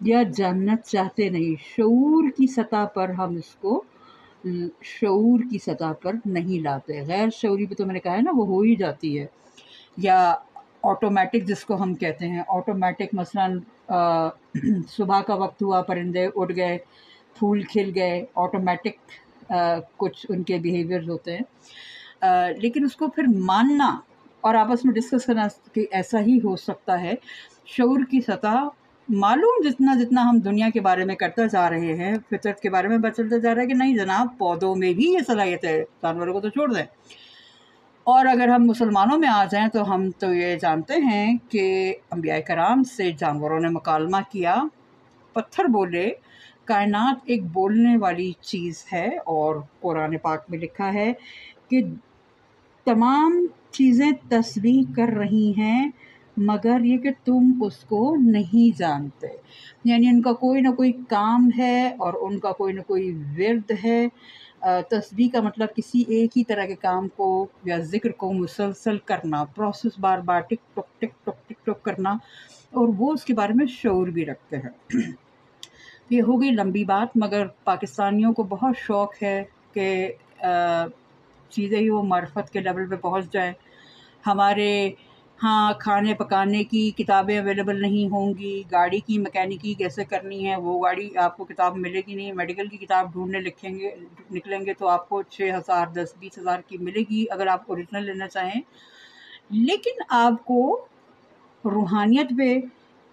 یا جاننا چاہتے نہیں. شعور کی سطح پر ہم اس کو شعور کی سطح پر نہیں لاتے. غیر شعوری پہ تو میں نے کہا ہے نا وہ ہو ہی جاتی ہے. یا آٹومیٹک جس کو ہم کہتے ہیں، آٹومیٹک مثلاً صبح کا وقت ہوا، پرندے اڑ گئے، پھول کھل گئے، آٹومیٹک کچھ ان کے بیہیویئرز ہوتے ہیں. لیکن اس کو پھر ماننا اور آپس میں ڈسکس کرنا کہ ایسا ہی ہو سکتا ہے. شعور کی سطح معلوم جتنا جتنا ہم دنیا کے بارے میں کرتے جا رہے ہیں، فطرت کے بارے میں پتہ چلتا جا رہا ہے کہ نہیں جناب، پودوں میں بھی یہ صلاحیت ہے، جانوروں کو تو چھوڑ دیں. اور اگر ہم مسلمانوں میں آ جائیں تو ہم تو یہ جانتے ہیں کہ انبیاء کرام سے جانوروں نے مکالمہ کیا، پتھر بولے. کائنات ایک بولنے والی چیز ہے، اور قرآن پاک میں لکھا ہے کہ تمام چیزیں تسبیح کر رہی ہیں مگر یہ کہ تم اس کو نہیں جانتے. یعنی ان کا کوئی نہ کوئی کام ہے اور ان کا کوئی نہ کوئی ورد ہے. تسبیح کا مطلب کسی ایک ہی طرح کے کام کو یا ذکر کو مسلسل کرنا، پروسیس بار بار ٹک ٹک ٹک ٹک ٹک ٹک کرنا، اور وہ اس کے بارے میں شعور بھی رکھتے ہیں. یہ ہو گئی لمبی بات، مگر پاکستانیوں کو بہت شوق ہے کہ چیزیں ہی وہ معرفت کے لیول پہ پہنچ جائیں. ہمارے ہاں کھانے پکانے کی کتابیں اویلیبل نہیں ہوں گی، گاڑی کی مکینکی کیسے کرنی ہے وہ گاڑی آپ کو کتاب ملے گی نہیں، میڈیکل کی کتاب ڈھونڈنے نکلیں گے تو آپ کو 6,000 10-20,000 کی ملے گی اگر آپ اوریجنل لینا چاہیں. لیکن آپ کو روحانیت پہ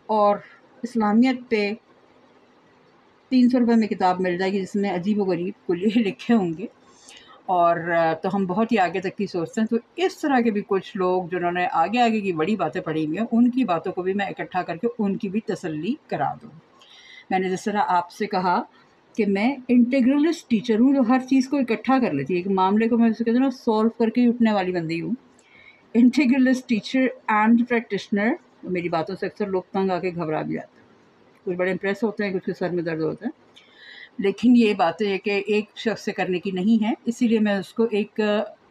اور اسلامیت پہ 300 روپے میں کتاب مل جائے گی جس میں عجیب و غریب کلیے لکھے ہوں گے. اور تو ہم بہت ہی آگے تک کی سوچتے ہیں. تو اس طرح کے بھی کچھ لوگ جنہوں نے آگے آگے کی بڑی باتیں پڑھی ہوئی ہیں، ان کی باتوں کو بھی میں اکٹھا کر کے ان کی بھی تسلی کرا دوں. میں نے جس طرح آپ سے کہا کہ میں انٹیگرلسٹ ٹیچر ہوں جو ہر چیز کو اکٹھا کر لیتی ہے، ایک معاملے کو میں اسے کہتے ہیں سولو کر کے ہی اٹھنے والی بندی ہوں. انٹیگرلسٹ ٹیچر اینڈ پریکٹیشنر. میری باتوں سے اکثر لوگ تنگ آ کے گھبرا بھی جاتے ہیں، کچھ بڑے امپریس ہوتے ہیں، کچھ کے سر میں درد ہوتا ہے. لیکن یہ باتیں کہ ایک شخص سے کرنے کی نہیں ہے، اسی لیے میں اس کو ایک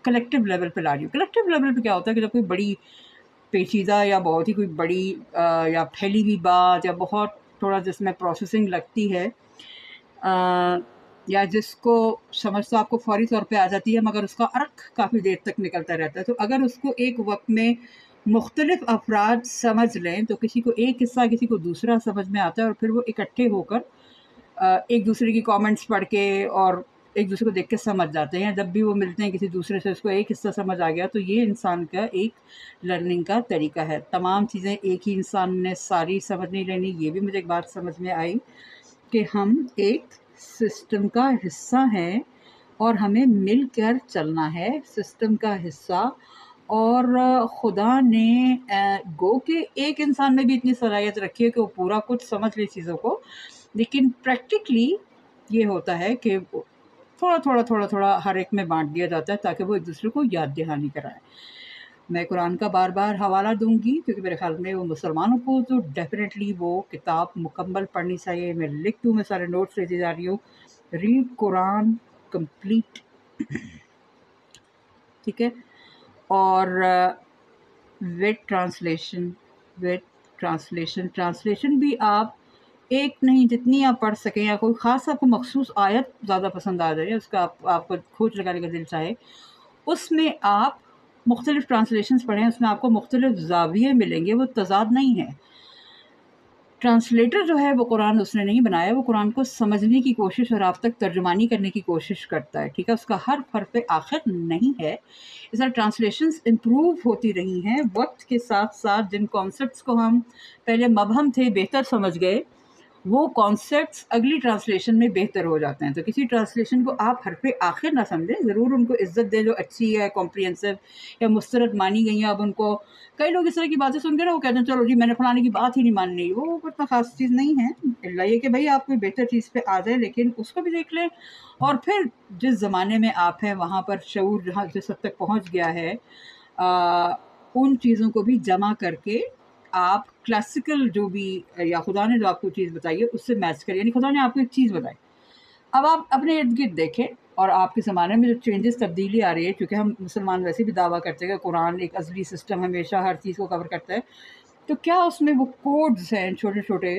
کلیکٹیو لیول پہ لا رہی ہوں. کلیکٹیو لیول پہ کیا ہوتا ہے کہ جب کوئی بڑی پیچیدہ یا بہت ہی کوئی بڑی یا پھیلی ہوئی بات یا بہت تھوڑا جس میں پروسیسنگ لگتی ہے یا جس کو سمجھ تو آپ کو فوری طور پہ آ جاتی ہے مگر اس کا عرق کافی دیر تک نکلتا رہتا ہے، تو اگر اس کو ایک وقت میں مختلف افراد سمجھ لیں تو کسی کو ایک قصہ کسی کو دوسرا سمجھ میں آتا ہے، اور پھر وہ اکٹھے ہو کر ایک دوسرے کی کامنٹس پڑھ کے اور ایک دوسرے کو دیکھ کے سمجھ جاتے ہیں. جب بھی وہ ملتے ہیں کسی دوسرے سے اس کو ایک حصہ سمجھ آ گیا، تو یہ انسان کا ایک لرننگ کا طریقہ ہے. تمام چیزیں ایک ہی انسان نے ساری سمجھ نہیں لینی. یہ بھی مجھے ایک بات سمجھ میں آئی کہ ہم ایک سسٹم کا حصہ ہیں اور ہمیں مل کر چلنا ہے سسٹم کا حصہ. اور خدا نے گو کہ ایک انسان میں بھی اتنی صلاحیت رکھی ہے کہ وہ پورا کچھ سمجھ لے چیزوں کو، لیکن پریکٹیکلی یہ ہوتا ہے کہ تھوڑا تھوڑا تھوڑا تھوڑا ہر ایک میں بانٹ دیا جاتا ہے تاکہ وہ ایک دوسرے کو یاد دہانی کرائے. میں قرآن کا بار بار حوالہ دوں گی کیونکہ میرے خیال میں وہ مسلمانوں کو تو ڈیفینیٹلی وہ کتاب مکمل پڑھنی چاہیے. میں لکھ دوں، میں سارے نوٹس لیتی جا رہی ہوں. ریڈ قرآن کمپلیٹ، ٹھیک ہے، اور وتھ ٹرانسلیشن بھی آپ ایک نہیں جتنی آپ پڑھ سکیں، یا کوئی خاص آپ کو مخصوص آیت زیادہ پسند آ جائے اس کا آپ کو کھوج لگانے کا دل چاہے، اس میں آپ مختلف ٹرانسلیشنز پڑھیں. اس میں آپ کو مختلف زاویے ملیں گے، وہ تضاد نہیں ہے. ٹرانسلیٹر جو ہے وہ قرآن اس نے نہیں بنایا، وہ قرآن کو سمجھنے کی کوشش اور آپ تک ترجمانی کرنے کی کوشش کرتا ہے، ٹھیک ہے. اس کا ہر حرف آخر نہیں ہے. اس طرح ٹرانسلیشنز امپروو ہوتی رہی ہیں وقت کے ساتھ ساتھ. جن کانسیپٹس کو ہم پہلے مبہم تھے بہتر سمجھ گئے، وہ کانسیپٹس اگلی ٹرانسلیشن میں بہتر ہو جاتے ہیں. تو کسی ٹرانسلیشن کو آپ حرف آخر نہ سمجھیں، ضرور ان کو عزت دیں جو اچھی ہے، کمپریہنسو یا مسترد مانی گئی ہیں. اب ان کو کئی لوگ اس طرح کی باتیں سن کے نا وہ کہتے ہیں چلو جی میں نے فلانے کی بات ہی نہیں ماننی، وہ اتنا خاص چیز نہیں ہے. اللہ یہ کہ بھائی آپ کوئی بہتر چیز پہ آ جائیں لیکن اس کو بھی دیکھ لیں، اور پھر جس زمانے میں آپ ہیں وہاں پر شعور جہاں جس حد تک پہنچ گیا ہے ان چیزوں کو بھی جمع کر کے آپ کلاسیکل جو بھی یا خدا نے جو آپ کو چیز بتائی ہے اس سے میچ کریں. یعنی خدا نے آپ کو ایک چیز بتائی، اب آپ اپنے ارد گرد دیکھیں اور آپ کے زمانے میں جو چینجز تبدیلی آ رہی ہے، کیونکہ ہم مسلمان ویسے بھی دعویٰ کرتے ہیں کہ قرآن ایک ازلی سسٹم ہمیشہ ہر چیز کو کور کرتا ہے، تو کیا اس میں وہ کوڈز ہیں چھوٹے چھوٹے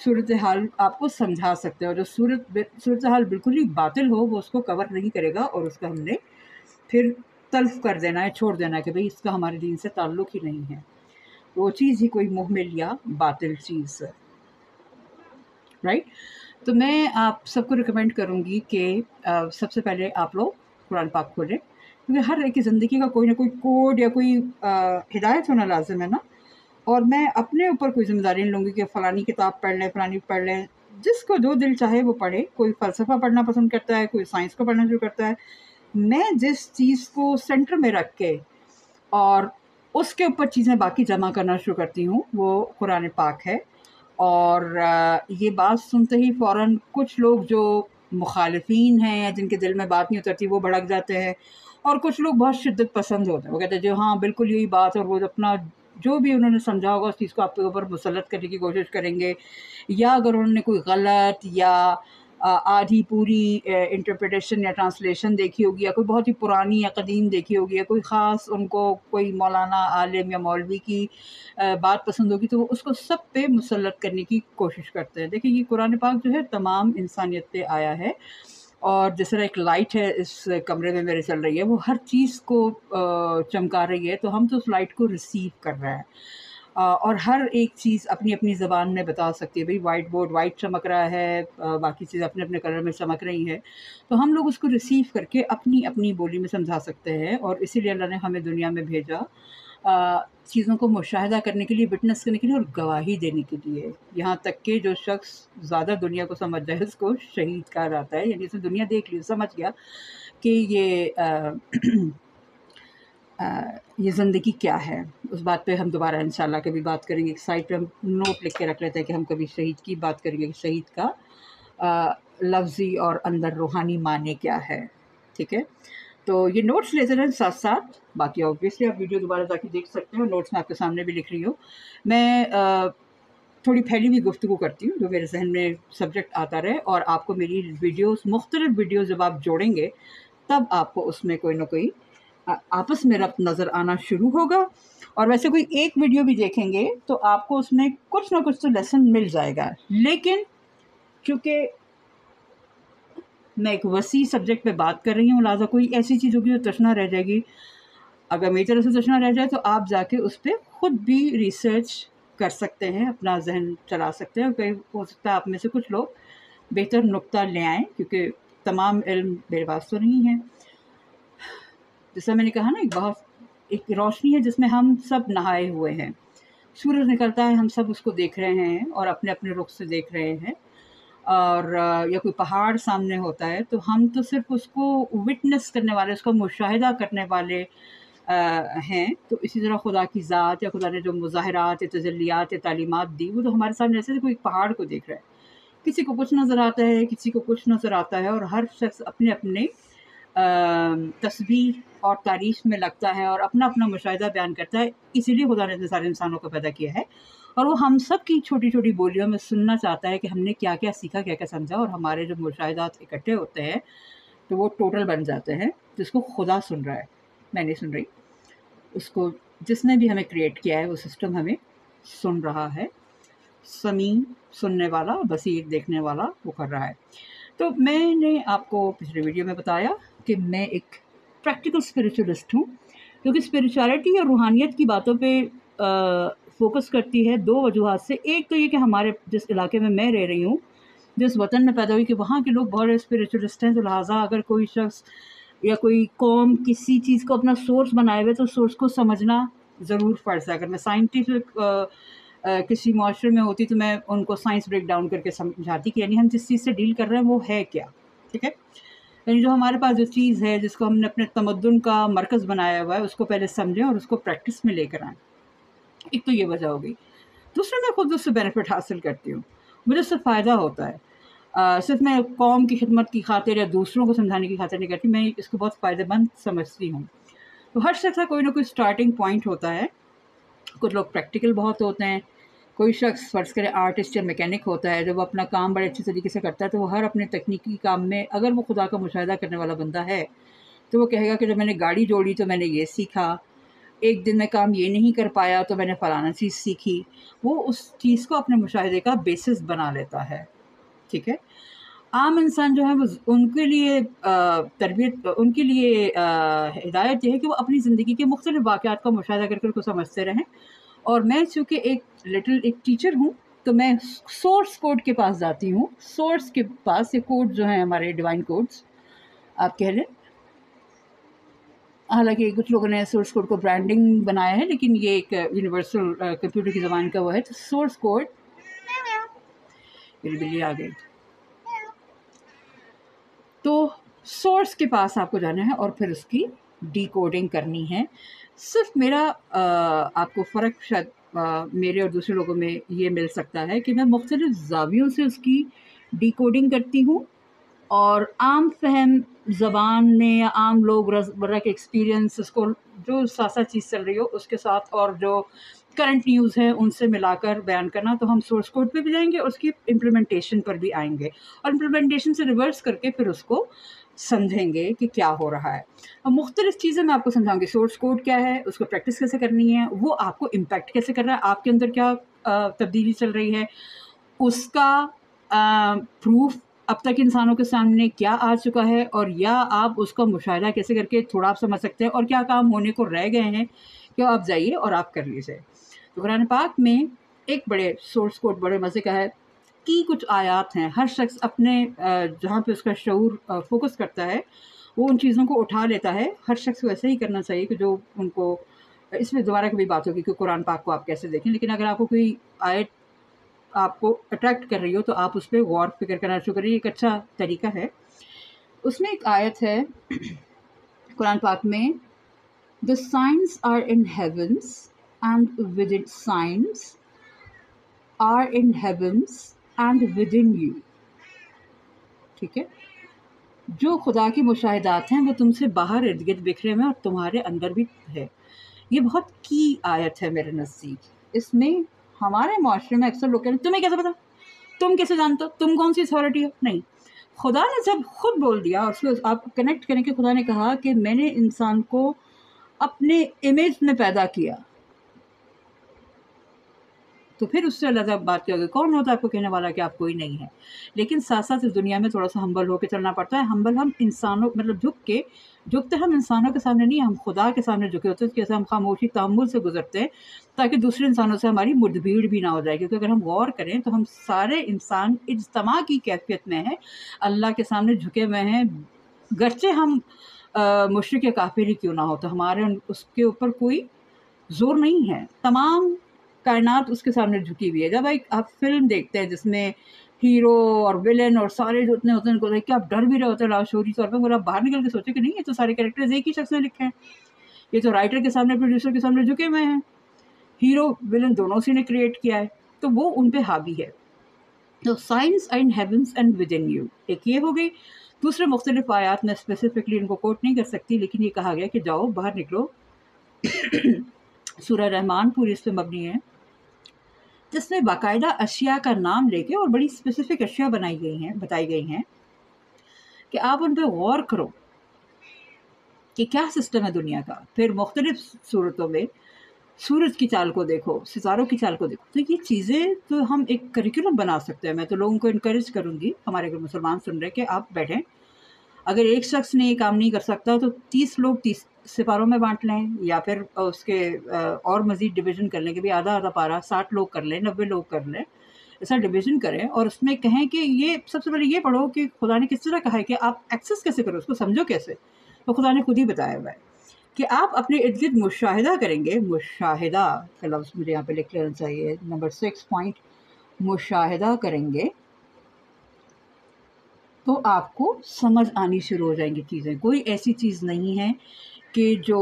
صورتحال آپ کو سمجھا سکتے ہیں، اور جو صورتحال بالکل ہی باطل ہو وہ اس کو کور نہیں کرے گا، اور اس کا ہم نے پھر تلف کر دینا ہے، چھوڑ دینا ہے کہ بھئی اس کا ہمارے دین سے تعلق ہی نہیں ہے، وہ چیز ہی کوئی محمل یا باطل چیز ہے، رائٹ؟ تو میں آپ سب کو ریکمینڈ کروں گی کہ سب سے پہلے آپ لوگ قرآن پاک کھولیں، کیونکہ ہر ایک کی زندگی کا کوئی نہ کوئی کوڈ یا کوئی ہدایت ہونا لازم ہے نا، اور میں اپنے اوپر کوئی ذمہ داری نہیں لوں گی کہ فلانی کتاب پڑھ لیں، فلانی پڑھ لیں، جس کو جو دل چاہے وہ پڑھے، کوئی فلسفہ پڑھنا پسند کرتا ہے، کوئی سائنس کو پڑھنا شروع کرتا ہے، میں جس چیز کو سینٹر میں رکھ کے اور اس کے اوپر چیزیں باقی جمع کرنا شروع کرتی ہوں وہ قرآن پاک ہے، اور یہ بات سنتے ہی فوراً کچھ لوگ جو مخالفین ہیں یا جن کے دل میں بات نہیں اترتی وہ بھڑک جاتے ہیں، اور کچھ لوگ بہت شدت پسند ہوتے ہیں، وہ کہتے ہیں جو ہاں بالکل یہی بات، اور وہ اپنا جو بھی انہوں نے سمجھا ہوگا اس چیز کو آپ کے اوپر مسلط کرنے کی کوشش کریں گے، یا اگر انہوں نے کوئی غلط یا آدھی پوری انٹرپریٹیشن یا ٹرانسلیشن دیکھی ہوگی، یا کوئی بہت ہی پرانی یا قدیم دیکھی ہوگی، یا کوئی خاص ان کو کوئی مولانا عالم یا مولوی کی بات پسند ہوگی، تو وہ اس کو سب پہ مسلط کرنے کی کوشش کرتے ہیں۔ دیکھیں یہ قرآن پاک جو ہے تمام انسانیت پہ آیا ہے، اور جس طرح ایک لائٹ ہے اس کمرے میں میرے چل رہی ہے، وہ ہر چیز کو چمکا رہی ہے، تو ہم تو اس لائٹ کو ریسیو کر رہے ہیں، اور ہر ایک چیز اپنی اپنی زبان میں بتا سکتی ہے، بھئی وائٹ بورڈ وائٹ چمک رہا ہے، باقی چیزیں اپنے اپنے کلر میں چمک رہی ہیں، تو ہم لوگ اس کو ریسیو کر کے اپنی اپنی بولی میں سمجھا سکتے ہیں، اور اسی لیے اللہ نے ہمیں دنیا میں بھیجا چیزوں کو مشاہدہ کرنے کے لیے، وٹنس کرنے کے لیے، اور گواہی دینے کے لیے، یہاں تک کہ جو شخص زیادہ دنیا کو سمجھ جائے اس کو شہید کہا جاتا ہے، یعنی اس نے دنیا دیکھ لی، سمجھ گیا کہ یہ زندگی کیا ہے۔ اس بات پہ ہم دوبارہ انشاءاللہ کبھی بات کریں گے، ایک سائٹ پہ ہم نوٹ لکھ کے رکھ لیتے ہیں کہ ہم کبھی شہید کی بات کریں گے کہ شہید کا لفظی اور اندر روحانی معنی کیا ہے، ٹھیک ہے؟ تو یہ نوٹس لیتے رہیں ساتھ ساتھ، باقی آبویسلی آپ ویڈیو دوبارہ جا کے دیکھ سکتے ہیں، نوٹس میں آپ کے سامنے بھی لکھ رہی ہوں، میں تھوڑی پھیلی ہوئی گفتگو کرتی ہوں جو میرے ذہن میں سبجیکٹ آتا رہے، اور آپ کو میری ویڈیوز، مختلف ویڈیوز جب آپ جوڑیں گے تب آپ کو اس میں کوئی نہ کوئی آپس میں ربط نظر آنا شروع ہوگا، اور ویسے کوئی ایک ویڈیو بھی دیکھیں گے تو آپ کو اس میں کچھ نہ کچھ تو لیسن مل جائے گا، لیکن چونکہ میں ایک وسیع سبجیکٹ پہ بات کر رہی ہوں، لہٰذا کوئی ایسی چیز ہوگی جو تشنا رہ جائے گی، اگر میری طرف سے تشنا رہ جائے تو آپ جا کے اس پہ خود بھی ریسرچ کر سکتے ہیں، اپنا ذہن چلا سکتے ہیں، اور کہیں ہو سکتا ہے آپ میں سے کچھ لوگ بہتر نقطہ لے آئیں، کیونکہ تمام علم میرے پاس تو نہیں ہے، جیسا میں نے کہا نا، ایک روشنی ہے جس میں ہم سب نہائے ہوئے ہیں، سورج نکلتا ہے، ہم سب اس کو دیکھ رہے ہیں اور اپنے اپنے رخ سے دیکھ رہے ہیں، اور یا کوئی پہاڑ سامنے ہوتا ہے تو ہم تو صرف اس کو وٹنس کرنے والے، اس کو مشاہدہ کرنے والے ہیں، تو اسی طرح خدا کی ذات یا خدا نے جو مظاہرات یا تجلیات یا تعلیمات دی، وہ تو ہمارے سامنے ایسے کوئی پہاڑ کو دیکھ رہا ہے، کسی کو کچھ نظر آتا ہے، کسی کو کچھ نظر آتا ہے، اور ہر شخص اپنے اپنے تسبیح اور تعریف میں لگتا ہے اور اپنا اپنا مشاہدہ بیان کرتا ہے، اسی لیے خدا نے اتنے سارے انسانوں کو پیدا کیا ہے، اور وہ ہم سب کی چھوٹی چھوٹی بولیوں میں سننا چاہتا ہے کہ ہم نے کیا کیا سیکھا، کیا کیا سمجھا، اور ہمارے جو مشاہدات اکٹھے ہوتے ہیں تو وہ ٹوٹل بن جاتے ہیں، جس کو خدا سن رہا ہے، میں نہیں سن رہی، اس کو جس نے بھی ہمیں کریٹ کیا ہے وہ سسٹم ہمیں سن رہا ہے، سمیع سننے والا، بصیر دیکھنے والا، وہ کر رہا ہے۔ تو میں نے آپ کو پچھلے ویڈیو میں بتایا کہ میں ایک پریکٹیکل اسپریچولسٹ ہوں، کیونکہ اسپریچولیٹی اور روحانیت کی باتوں پہ فوکس کرتی ہے دو وجوہات سے، ایک تو یہ کہ ہمارے جس علاقے میں میں رہ رہی ہوں، جس وطن میں پیدا ہوئی، کہ وہاں کے لوگ بہت اسپریچولسٹ ہیں، تو لہٰذا اگر کوئی شخص یا کوئی قوم کسی چیز کو اپنا سورس بنائے ہوئے تو سورس کو سمجھنا ضرور فرض ہے۔ اگر میں سائنٹیفک کسی معاشرے میں ہوتی تو میں ان کو سائنس بریک ڈاؤن کر کے سمجھاتی کہ یعنی ہم جس چیز سے ڈیل کر رہے ہیں وہ ہے کیا، ٹھیک ہے؟ یعنی جو ہمارے پاس جو چیز ہے جس کو ہم نے اپنے تمدن کا مرکز بنایا ہوا ہے، اس کو پہلے سمجھیں اور اس کو پریکٹس میں لے کر آئیں، ایک تو یہ وجہ ہو گئی۔ دوسرا، میں خود اس سے بینیفٹ حاصل کرتی ہوں، مجھے اس سے فائدہ ہوتا ہے، صرف میں قوم کی خدمت کی خاطر یا دوسروں کو سمجھانے کی خاطر نہیں کرتی، میں اس کو بہت فائدہ مند سمجھتی ہوں۔ تو ہر شخص کا کوئی نہ کوئی سٹارٹنگ پوائنٹ ہوتا ہے، کچھ لوگ پریکٹیکل بہت ہوتے ہیں، کوئی شخص فرض کرے آرٹسٹ یا میکینک ہوتا ہے، جب وہ اپنا کام بڑے اچھے طریقے سے کرتا ہے تو وہ ہر اپنے تکنیکی کام میں، اگر وہ خدا کا مشاہدہ کرنے والا بندہ ہے تو وہ کہے گا کہ جب میں نے گاڑی جوڑی تو میں نے یہ سیکھا، ایک دن میں کام یہ نہیں کر پایا تو میں نے فلانا چیز سیکھی، وہ اس چیز کو اپنے مشاہدے کا بیسس بنا لیتا ہے. ٹھیک ہے. عام انسان جو ہے وہ ان کے لیے تربیت، ان کے لیے ہدایت یہ ہے کہ وہ اپنی زندگی کے مختلف واقعات کا مشاہدہ کر کو سمجھتے رہیں. اور میں چونکہ ایک ٹیچر ہوں تو میں سورس کوڈ کے پاس جاتی ہوں. سورس کے پاس یہ کوڈ جو ہیں ہمارے ڈیوائن کوڈز آپ کہہ لیں، حالانکہ کچھ لوگوں نے سورس کوڈ کو برانڈنگ بنایا ہے، لیکن یہ ایک یونیورسل کمپیوٹر کی زبان کا وہ ہے. تو سورس کوڈ، میری بلی آ گئی، تو سورس کے پاس آپ کو جانا ہے اور پھر اس کی ڈی کوڈنگ کرنی ہے. صرف میرا آپ کو فرق شاید میرے اور دوسرے لوگوں میں یہ مل سکتا ہے کہ میں مختلف زاویوں سے اس کی ڈی کوڈنگ کرتی ہوں، اور عام فہم زبان میں یا عام لوگ برا کے ایکسپیرینس، اس کو جو ساتھ چیز چل رہی ہو اس کے ساتھ اور جو کرنٹ نیوز ہے ان سے ملا کر بیان کرنا. تو ہم سورس کوڈ پہ بھی جائیں گے اور اس کی امپلیمنٹیشن پر بھی آئیں گے، اور امپلیمنٹیشن سے ریورس کر کے پھر اس کو سمجھیں گے کہ کیا ہو رہا ہے. اور مختلف چیزیں میں آپ کو سمجھاؤں گی. سورس کوڈ کیا ہے، اس کو پریکٹس کیسے کرنی ہے، وہ آپ کو امپیکٹ کیسے کر رہا ہے، آپ کے اندر کیا تبدیلی چل رہی ہے، اس کا پروف اب تک انسانوں کے سامنے کیا آ چکا ہے، اور یا آپ اس کا مشاہدہ کیسے کر کے تھوڑا آپ سمجھ سکتے ہیں، اور کیا کام ہونے کو رہ گئے ہیں کہ آپ جائیے اور آپ کر لیجیے. تو قرآن پاک میں ایک بڑے سورس کوڈ بڑے مزے کا ہے کہ کچھ آیات ہیں، ہر شخص اپنے جہاں پہ اس کا شعور فوکس کرتا ہے وہ ان چیزوں کو اٹھا لیتا ہے. ہر شخص کو ایسے ہی کرنا چاہیے کہ جو ان کو، اس میں دوبارہ کبھی بات ہوگی کہ قرآن پاک کو آپ کیسے دیکھیں، لیکن اگر آپ کو کوئی آیت آپ کو اٹریکٹ کر رہی ہو تو آپ اس پہ غور فکر کرنا شروع کریے. ایک اچھا طریقہ ہے، اس میں ایک آیت ہے قرآن پاک میں، The signs are in heavens and within signs are in heavens and within you. ٹھیک ہے. جو خدا کے مشاہدات ہیں وہ تم سے باہر ارد گرد بکھرے ہوئے اور تمہارے اندر بھی ہے. یہ بہت کی آیت ہے میرے نزدیک. اس میں ہمارے معاشرے میں اکثر لوگ کہتے ہیں تمہیں کیسے پتا، تم کیسے جانتے ہو، تم کون سی اتھارٹی ہو. نہیں، خدا نے جب خود بول دیا، اور اس کو آپ کنیکٹ کریں کہ خدا نے کہا کہ میں نے انسان کو اپنے امیج میں پیدا کیا، تو پھر اس سے اللہ بات کیا گئی. کون ہوتا ہے آپ کو کہنے والا کہ آپ کوئی نہیں ہے. لیکن ساتھ ساتھ اس دنیا میں تھوڑا سا ہمبل ہو کے چلنا پڑتا ہے. ہمبل ہم انسانوں مطلب جھکتے ہم انسانوں کے سامنے نہیں، ہم خدا کے سامنے جھکے ہوتے ہیں. جیسے ہم خاموشی تحمل سے گزرتے ہیں تاکہ دوسرے انسانوں سے ہماری مد بھیڑ بھی نہ ہو جائے. کیونکہ اگر ہم غور کریں تو ہم سارے انسان اجتماع کی کیفیت میں ہیں، اللہ کے سامنے جھکے ہوئے ہیں. گرچہ ہم مشرک یا کافر ہی کیوں نہ ہو، تو ہمارے اس کے اوپر کوئی زور نہیں ہے. تمام کائنات اس کے سامنے جھکی ہوئی ہے. جب آپ فلم دیکھتے ہیں جس میں ہیرو اور ویلن اور سارے جو اتنے ہوتے ہیں ان کو دیکھ کے آپ ڈر بھی رہے ہوتے ہیں لاشعوری طور پہ، مگر آپ باہر نکل کے سوچے کہ نہیں، یہ تو سارے کریکٹرز ایک ہی شخص نے لکھے ہیں، یہ تو رائٹر کے سامنے پروڈیوسر کے سامنے جھکے ہوئے ہیں، ہیرو ویلن دونوں اسی نے کریٹ کیا ہے، تو وہ ان پہ حاوی ہے. تو science and havens and with in you, ایک یہ ہو گئی. دوسرے مختلف آیات میں اسپیسیفکلی ان کو کوٹ نہیں کر سکتی، لیکن یہ کہا گیا کہ جاؤ باہر نکلو. سورہ رحمان پوری اس پہ مبنی ہے، جس میں باقاعدہ اشیاء کا نام لے کے اور بڑی اسپیسیفک اشیاء بتائی گئی ہیں کہ آپ ان پہ غور کرو کہ کیا سسٹم ہے دنیا کا. پھر مختلف صورتوں میں سورج کی چال کو دیکھو، ستاروں کی چال کو دیکھو. تو یہ چیزیں تو ہم ایک کریکولم بنا سکتے ہیں. میں تو لوگوں کو انکریج کروں گی، ہمارے اگر مسلمان سن رہے کہ آپ بیٹھیں، اگر ایک شخص نے یہ کام نہیں کر سکتا تو 30 لوگ 30 سپاروں میں بانٹ لیں، یا پھر اس کے اور مزید ڈویژن کر لیں کہ بھی آدھا آدھا پارا 60 لوگ کر لیں، 90 لوگ کر لیں. ایسا ڈویژن کریں اور اس میں کہیں کہ یہ سب سے پہلے یہ پڑھو کہ خدا نے کس طرح کہا ہے کہ آپ ایکسس کیسے کرو، اس کو سمجھو کیسے. تو خدا نے خود ہی بتایا ہوا ہے کہ آپ اپنے ارد گرد مشاہدہ کریں گے. مشاہدہ کا لفظ مجھے یہاں پہ لکھ لینا چاہیے، نمبر 6 پوائنٹ، مشاہدہ کریں گے تو آپ کو سمجھ آنی شروع ہو جائیں گی چیزیں. کوئی ایسی چیز نہیں ہے کہ جو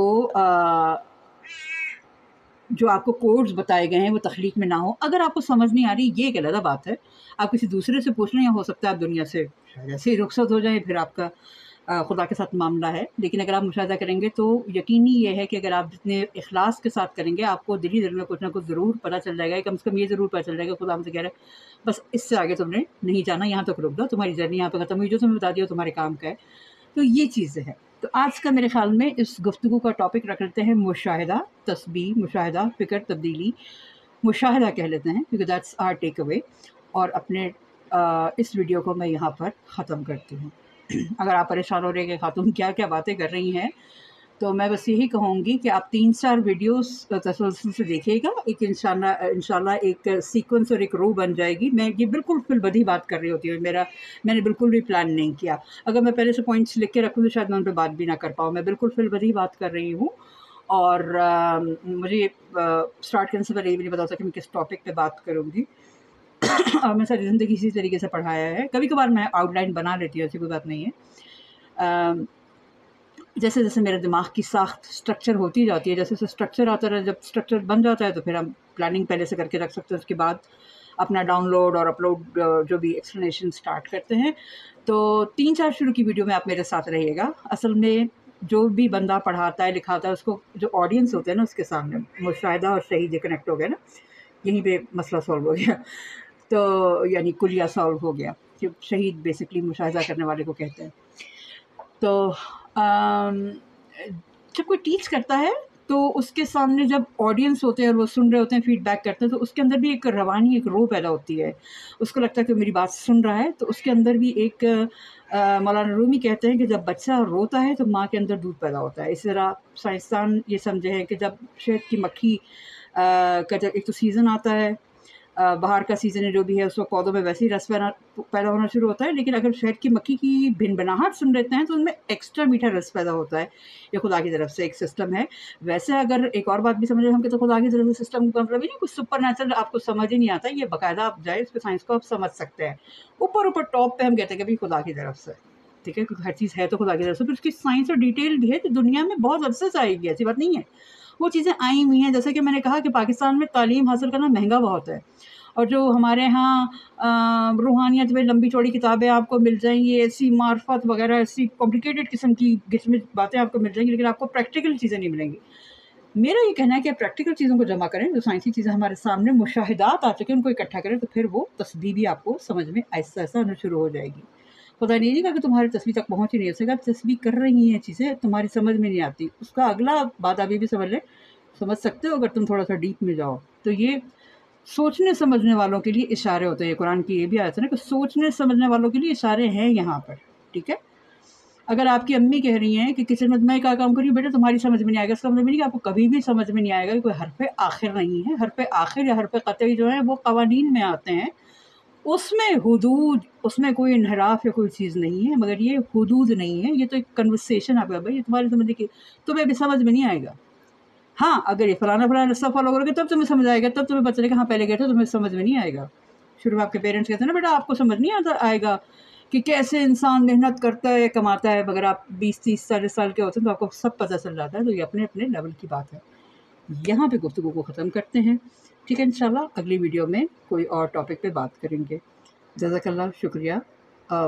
آپ کو کوڈز بتائے گئے ہیں وہ تخلیق میں نہ ہو. اگر آپ کو سمجھ نہیں آ رہی یہ ایک علیحدہ بات ہے، آپ کسی دوسرے سے پوچھ لیں، یا ہو سکتا ہے آپ دنیا سے ایسے ہی رخصت ہو جائیں، پھر آپ کا خدا کے ساتھ معاملہ ہے. لیکن اگر آپ مشاہدہ کریں گے تو یقینی یہ ہے کہ اگر آپ جتنے اخلاص کے ساتھ کریں گے آپ کو دل ہی دل میں کچھ نہ کچھ ضرور پتہ چل جائے گا. کم سے کم یہ ضرور پتہ چل جائے گا خدا ہم سے کہہ رہا ہے بس اس سے آگے تم نے نہیں جانا، یہاں تک رک دو، تمہاری جرنی یہاں پہ ختم ہوئی، جو تمہیں بتا دیا تمہارے کام کا ہے. تو یہ چیزیں ہیں. تو آج کا میرے خیال میں اس گفتگو کا ٹاپک رکھ لیتے ہیں مشاہدہ، تسبیح، مشاہدہ، فکر تبدیلی، مشاہدہ کہہ لیتے ہیں کیونکہ دیٹس آر ٹیک اوے، اور اپنے اس ویڈیو کو میں یہاں پر ختم کرتی ہوں۔ اگر آپ پریشان ہو رہے ہیں کہ خاتون کیا کیا باتیں کر رہی ہیں، تو میں بس یہی کہوں گی کہ آپ 3-4 ویڈیوز تسلسل سے دیکھیے گا، ایک انشاءاللہ ایک سیکوینس اور ایک رو بن جائے گی۔ میں یہ بالکل فی البدی بات کر رہی ہوتی ہوں، میں نے بالکل بھی پلان نہیں کیا۔ اگر میں پہلے سے پوائنٹس لکھ کے رکھوں تو شاید میں ان پہ بات بھی نہ کر پاؤں، میں بالکل فی البدی بات کر رہی ہوں۔ اور مجھے اسٹارٹ کرنے سے پہلے یہ بھی نہیں پتا ہوتا کہ میں کس ٹاپک پہ بات کروں گی، اور میں ساری زندگی اسی طریقے سے پڑھایا ہے۔ کبھی کبھار میں آؤٹ لائن بنا لیتی ہوں، ایسی کوئی بات نہیں ہے۔ جیسے جیسے میرے دماغ کی ساخت اسٹرکچر ہوتی جاتی ہے، جیسے جیسے اسٹرکچر آتا ہے، جب اسٹرکچر بن جاتا ہے تو پھر ہم پلاننگ پہلے سے کر کے رکھ سکتے ہیں، اس کے بعد اپنا ڈاؤن لوڈ اور اپلوڈ جو بھی ایکسپلینیشن اسٹارٹ کرتے ہیں۔ تو 3-4 شروع کی ویڈیو میں آپ میرے ساتھ رہیے گا۔ اصل میں جو بھی بندہ پڑھاتا ہے لکھاتا ہے، اس کو جو آڈینس ہوتے ہیں نا، اس کے سامنے مشاہدہ اور شہید کنیکٹ ہو گیا نا، یہیں پہ مسئلہ سالو ہو گیا، تو یعنی کلیہ سالو ہو گیا کہ شہید بیسکلی مشاہدہ کرنے والے کو کہتے ہیں۔ تو جب کوئی ٹیچ کرتا ہے تو اس کے سامنے جب آڈینس ہوتے ہیں اور وہ سن رہے ہوتے ہیں، فیڈ بیک کرتے ہیں، تو اس کے اندر بھی ایک روانی، ایک رو پیدا ہوتی ہے۔ اس کو لگتا ہے کہ میری بات سن رہا ہے، تو اس کے اندر بھی ایک مولانا رومی کہتے ہیں کہ جب بچہ روتا ہے تو ماں کے اندر دودھ پیدا ہوتا ہے۔ اسی طرح سائنسدان یہ سمجھے ہیں کہ جب شہد کی مکھی کا جب ایک تو سیزن آتا ہے، باہر کا سیزن جو بھی ہے، اس وقت پودوں میں ویسے ہی رس پیدا ہونا شروع ہوتا ہے، لیکن اگر شہد کی مکھی کی بھنبھناہٹ سن لیتے ہیں تو ان میں ایکسٹرا میٹھا رس پیدا ہوتا ہے۔ یہ خدا کی طرف سے ایک سسٹم ہے۔ ویسے اگر ایک اور بات بھی سمجھیں ہم کہ تو خدا کی طرف سے سسٹم کا مطلب ہی نہیں کچھ سپر نیچرل آپ کو سمجھ ہی نہیں آتا، یہ باقاعدہ آپ جائے اس کے سائنس کو آپ سمجھ سکتے ہیں۔ اوپر ٹاپ پہ ہم کہتے ہیں کہ خدا کی طرف سے، ٹھیک ہے، کیونکہ ہر چیز ہے تو خدا کی طرف سے، پھر اس کی سائنس اور ڈیٹیل بھی ہے جو دنیا میں بہت عرصے سے آئے گی، ایسی بات نہیں ہے، وہ چیزیں آئی ہوئی ہیں۔ جیسے کہ میں نے کہا کہ پاکستان میں تعلیم حاصل کرنا مہنگا بہت ہے، اور جو ہمارے ہاں روحانیت میں لمبی چوڑی کتابیں آپ کو مل جائیں گی، ایسی معرفت وغیرہ، ایسی کمپلیکیٹڈ قسم کی گچمچ باتیں آپ کو مل جائیں گی، لیکن آپ کو پریکٹیکل چیزیں نہیں ملیں گی۔ میرا یہ کہنا ہے کہ آپ پریکٹیکل چیزوں کو جمع کریں، جو سائنسی چیزیں ہمارے سامنے مشاہدات آ چکے ہیں ان کو اکٹھا کریں، تو پھر وہ تسبیح بھی آپ کو سمجھ میں ایسا ایسا آنا شروع ہو جائے گی۔ خدا نے نہیں کہا کہ تمہاری تسبیح تک پہنچ ہی نہیں ہو سکا، تسبیح کر رہی ہیں چیزیں تمہاری سمجھ میں نہیں آتی، اس کا اگلا بات ابھی بھی سمجھ لیں، سمجھ سکتے ہو اگر تم تھوڑا سا ڈیپ میں جاؤ۔ تو یہ سوچنے سمجھنے والوں کے لیے اشارے ہوتے ہیں، قرآن کی یہ بھی آیت ہے نا کہ سوچنے سمجھنے والوں کے لیے اشارے ہیں یہاں پر، ٹھیک ہے۔ اگر آپ کی امی کہہ رہی ہیں کہ کچن میں میں کیا کام کری بیٹا تمہاری سمجھ میں نہیں آئے گا، اس کا مطلب نہیں کہ آپ کو کبھی بھی سمجھ میں نہیں آئے گا، کوئی حرف آخر نہیں ہے۔ حرف آخر یا حرف قطعی جو ہے وہ قوانین میں آتے ہیں، اس میں حدود، اس میں کوئی انحراف یا کوئی چیز نہیں ہے، مگر یہ حدود نہیں ہے، یہ تو ایک کنورسیشن آپ کا بھائی، یہ تمہاری سمجھ کی تمہیں بھی سمجھ میں نہیں آئے گا۔ ہاں اگر یہ فلانا رستہ فالو کرو گے تب تمہیں سمجھ آئے گا، تب تمہیں پتہ چلے گا ہاں پہلے گئے تھے تمہیں سمجھ میں نہیں آئے گا۔ شروع میں آپ کے پیرنٹس کہتے ہیں نا بیٹا آپ کو سمجھ نہیں آئے گا کہ کیسے انسان محنت کرتا ہے کماتا ہے، مگر آپ 20-30-40 سال کے ہوتے ہیں تو آپ کو سب پتہ چل جاتا ہے۔ تو یہ اپنے اپنے لیول کی بات ہے۔ یہاں پہ گفتگو کو ختم کرتے ہیں، ٹھیک ہے، انشاءاللہ اگلی ویڈیو میں کوئی اور ٹاپک پہ بات کریں گے۔ جزاک اللہ، شکریہ۔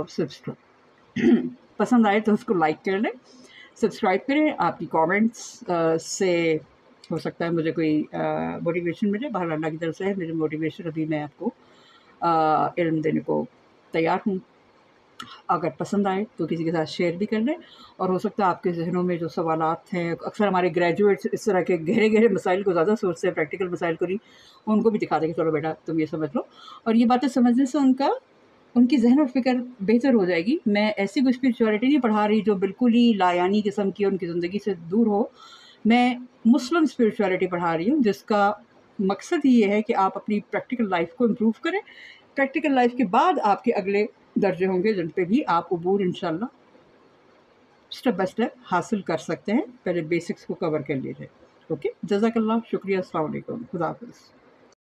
سبسکرائب پسند آئے تو اس کو لائک کر لیں، سبسکرائب کریں، آپ کی کامنٹس سے ہو سکتا ہے مجھے کوئی موٹیویشن ملے، بہرحال اللہ کی طرف سے ہے میری موٹیویشن، ابھی میں آپ کو علم دینے کو تیار ہوں۔ اگر پسند آئے تو کسی کے ساتھ شیئر بھی کر لیں، اور ہو سکتا ہے آپ کے ذہنوں میں جو سوالات ہیں، اکثر ہمارے گریجویٹس اس طرح کے گہرے مسائل کو زیادہ سوچتے ہیں، پریکٹیکل مسائل کو نہیں، ان کو بھی دکھا دیں کہ چلو بیٹا تم یہ سمجھ لو، اور یہ باتیں سمجھنے سے ان کی ذہن اور فکر بہتر ہو جائے گی۔ میں ایسی کوئی اسپرچولیٹی نہیں پڑھا رہی جو بالکل ہی لایانی قسم کی ان کی زندگی سے دور ہو، میں مسلم اسپرچولیٹی پڑھا رہی ہوں جس کا مقصد یہ ہے کہ آپ اپنی پریکٹیکل لائف کو امپروو کریں، پریکٹیکل لائف کے بعد آپ کے اگلے درجے ہوں گے جن پہ بھی آپ عبور انشاءاللہ اسٹیپ بائی اسٹیپ حاصل کر سکتے ہیں۔ پہلے بیسکس کو کور کر لیجیے۔ اوکے، جزاک اللہ، شکریہ، السلام علیکم، خدا حافظ۔